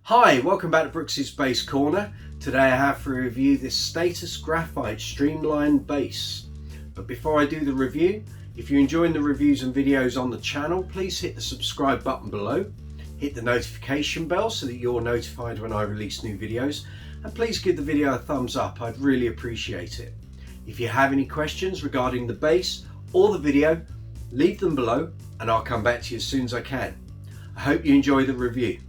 Hi, welcome back to Brooksy's Bass Corner. Today I have for review this Status Graphite Streamline bass. But before I do the review, if you're enjoying the reviews and videos on the channel, please hit the subscribe button below, hit the notification bell so that you're notified when I release new videos, and please give the video a thumbs up, I'd really appreciate it. If you have any questions regarding the bass or the video, leave them below and I'll come back to you as soon as I can. I hope you enjoy the review.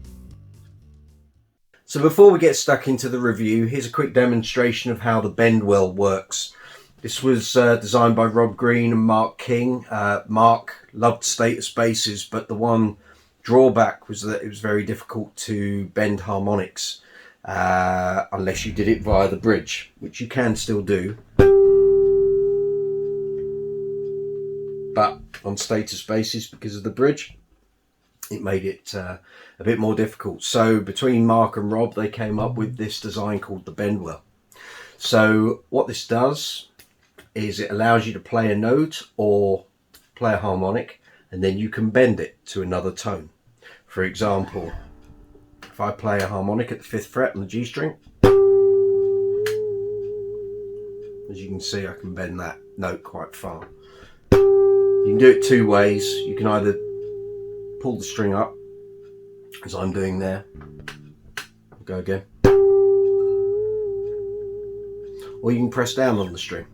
So before we get stuck into the review, here's a quick demonstration of how the BendWell works. This was designed by Rob Green and Mark King. Mark loved Status basses, but the one drawback was that it was very difficult to bend harmonics unless you did it via the bridge, which you can still do. But on Status basses, because of the bridge, it made it a bit more difficult. So between Mark and Rob, they came up with this design called the BendWell. So what this does is it allows you to play a note or play a harmonic, and then you can bend it to another tone. For example, if I play a harmonic at the 5th fret on the G string, as you can see, I can bend that note quite far. You can do it two ways. You can either pull the string up, as I'm doing there, go again, or you can press down on the string.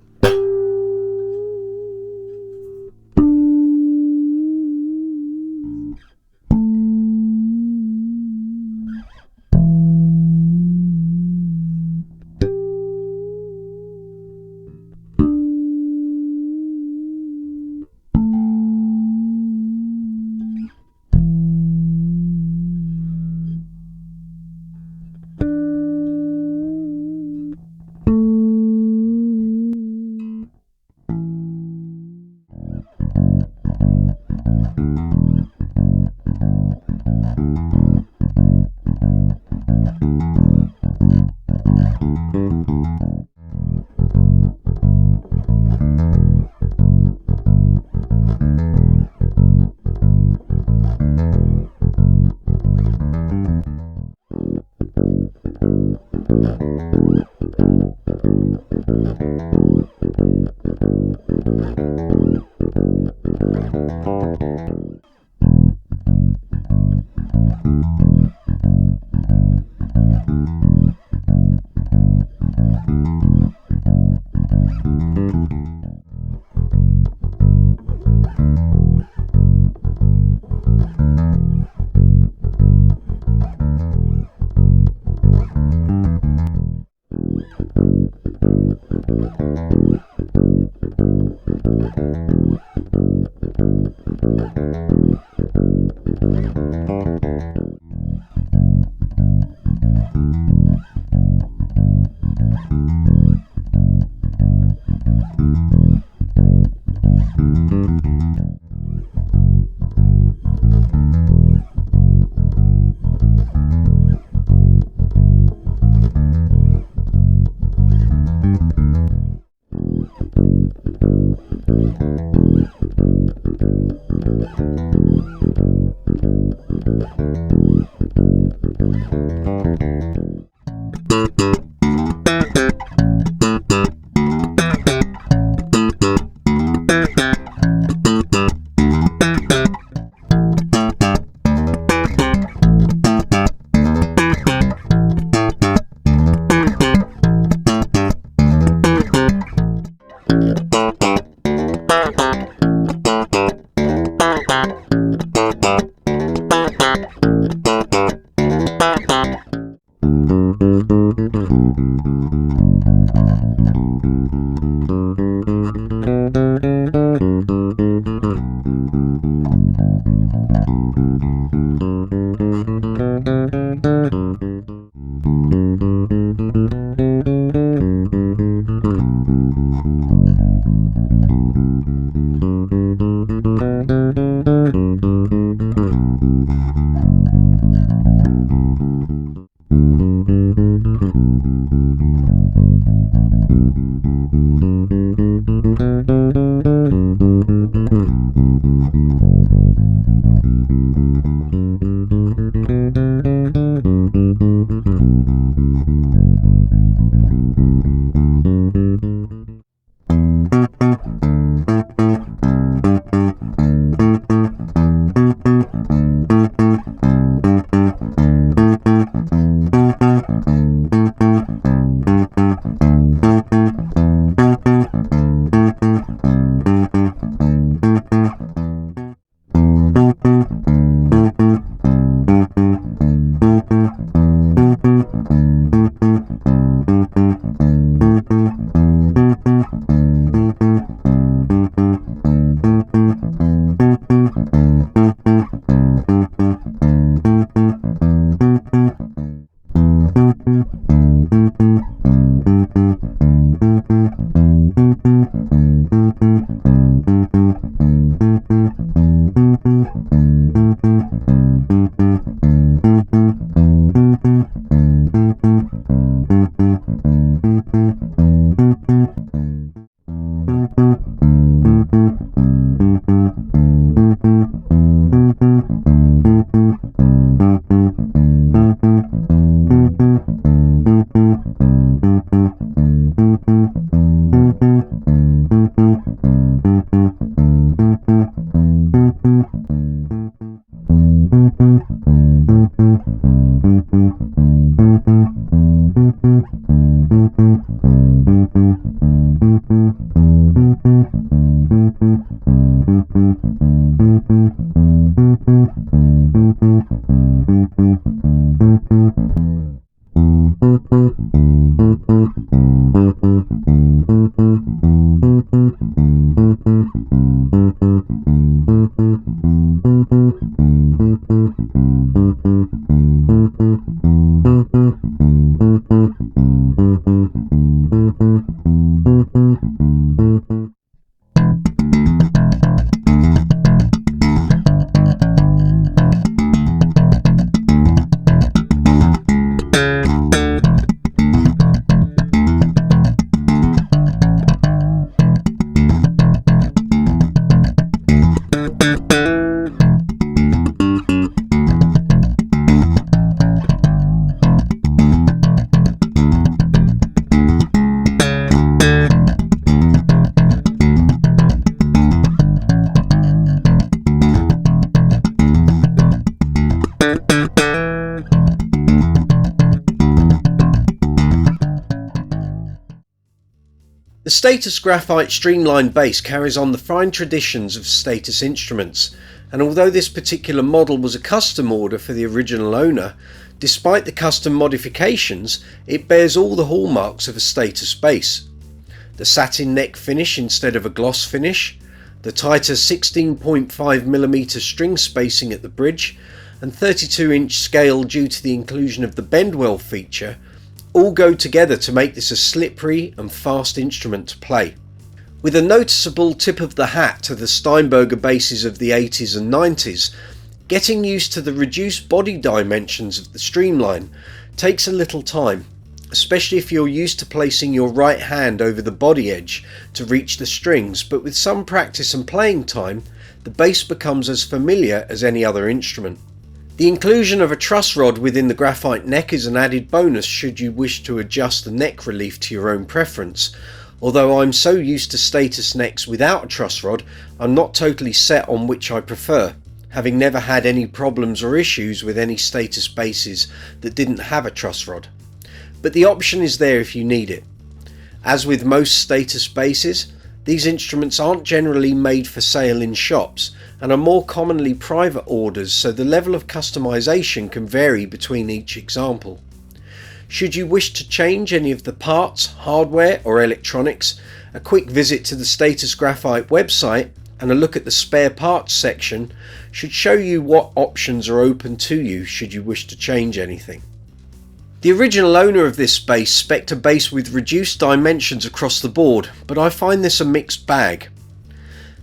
The Status Graphite Streamline base carries on the fine traditions of Status instruments, and although this particular model was a custom order for the original owner, despite the custom modifications, it bears all the hallmarks of a Status base. The satin neck finish instead of a gloss finish, the tighter 16.5mm string spacing at the bridge, and 32-inch scale due to the inclusion of the BendWell feature, all go together to make this a slippery and fast instrument to play. With a noticeable tip of the hat to the Steinberger basses of the 80s and 90s, getting used to the reduced body dimensions of the Streamline takes a little time, especially if you're used to placing your right hand over the body edge to reach the strings, but with some practice and playing time, the bass becomes as familiar as any other instrument. The inclusion of a truss rod within the graphite neck is an added bonus should you wish to adjust the neck relief to your own preference. Although I'm so used to Status necks without a truss rod, I'm not totally set on which I prefer, having never had any problems or issues with any Status basses that didn't have a truss rod. But the option is there if you need it. As with most Status basses, these instruments aren't generally made for sale in shops and are more commonly private orders, so the level of customization can vary between each example. Should you wish to change any of the parts, hardware or electronics, a quick visit to the Status Graphite website and a look at the spare parts section should show you what options are open to you should you wish to change anything. The original owner of this bass spec'd a bass with reduced dimensions across the board, but I find this a mixed bag.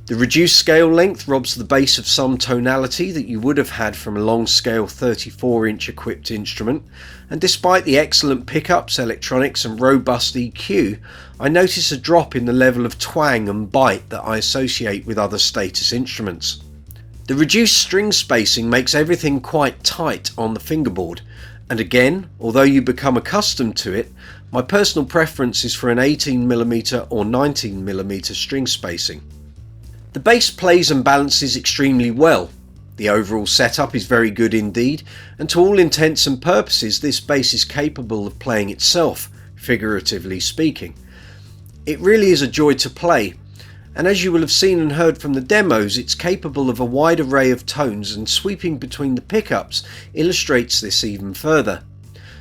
The reduced scale length robs the bass of some tonality that you would have had from a long scale 34-inch equipped instrument, and despite the excellent pickups, electronics and robust EQ, I notice a drop in the level of twang and bite that I associate with other Status instruments. The reduced string spacing makes everything quite tight on the fingerboard, and again, although you become accustomed to it, my personal preference is for an 18mm or 19mm string spacing. The bass plays and balances extremely well. The overall setup is very good indeed, and to all intents and purposes this bass is capable of playing itself, figuratively speaking. It really is a joy to play, and as you will have seen and heard from the demos, it's capable of a wide array of tones, and sweeping between the pickups illustrates this even further.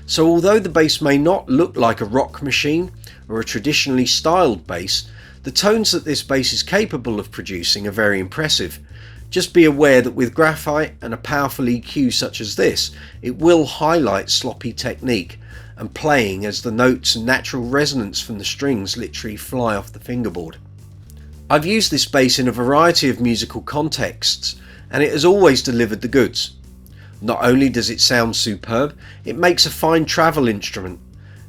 So although the bass may not look like a rock machine or a traditionally styled bass, the tones that this bass is capable of producing are very impressive. Just be aware that with graphite and a powerful EQ such as this, it will highlight sloppy technique and playing as the notes and natural resonance from the strings literally fly off the fingerboard. I've used this bass in a variety of musical contexts and it has always delivered the goods. Not only does it sound superb, it makes a fine travel instrument.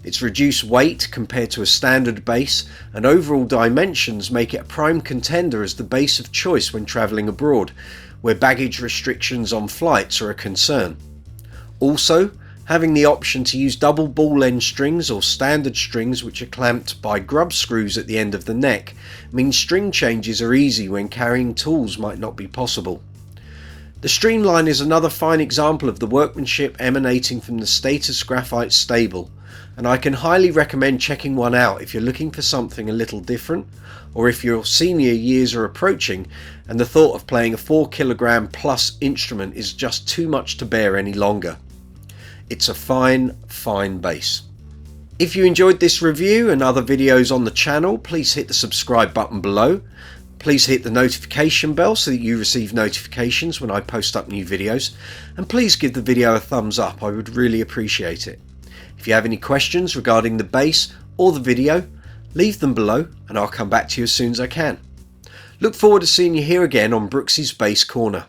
Its reduced weight compared to a standard bass and overall dimensions make it a prime contender as the bass of choice when travelling abroad, where baggage restrictions on flights are a concern. Also, having the option to use double ball end strings or standard strings which are clamped by grub screws at the end of the neck means string changes are easy when carrying tools might not be possible. The Streamline is another fine example of the workmanship emanating from the Status Graphite stable, and I can highly recommend checking one out if you're looking for something a little different, or if your senior years are approaching and the thought of playing a 4 kilogram plus instrument is just too much to bear any longer. It's a fine bass. If you enjoyed this review and other videos on the channel, please hit the subscribe button below. Please hit the notification bell so that you receive notifications when I post up new videos, and please give the video a thumbs up, I would really appreciate it. If you have any questions regarding the bass or the video, leave them below and I'll come back to you as soon as I can. Look forward to seeing you here again on Brooksy's Bass Corner.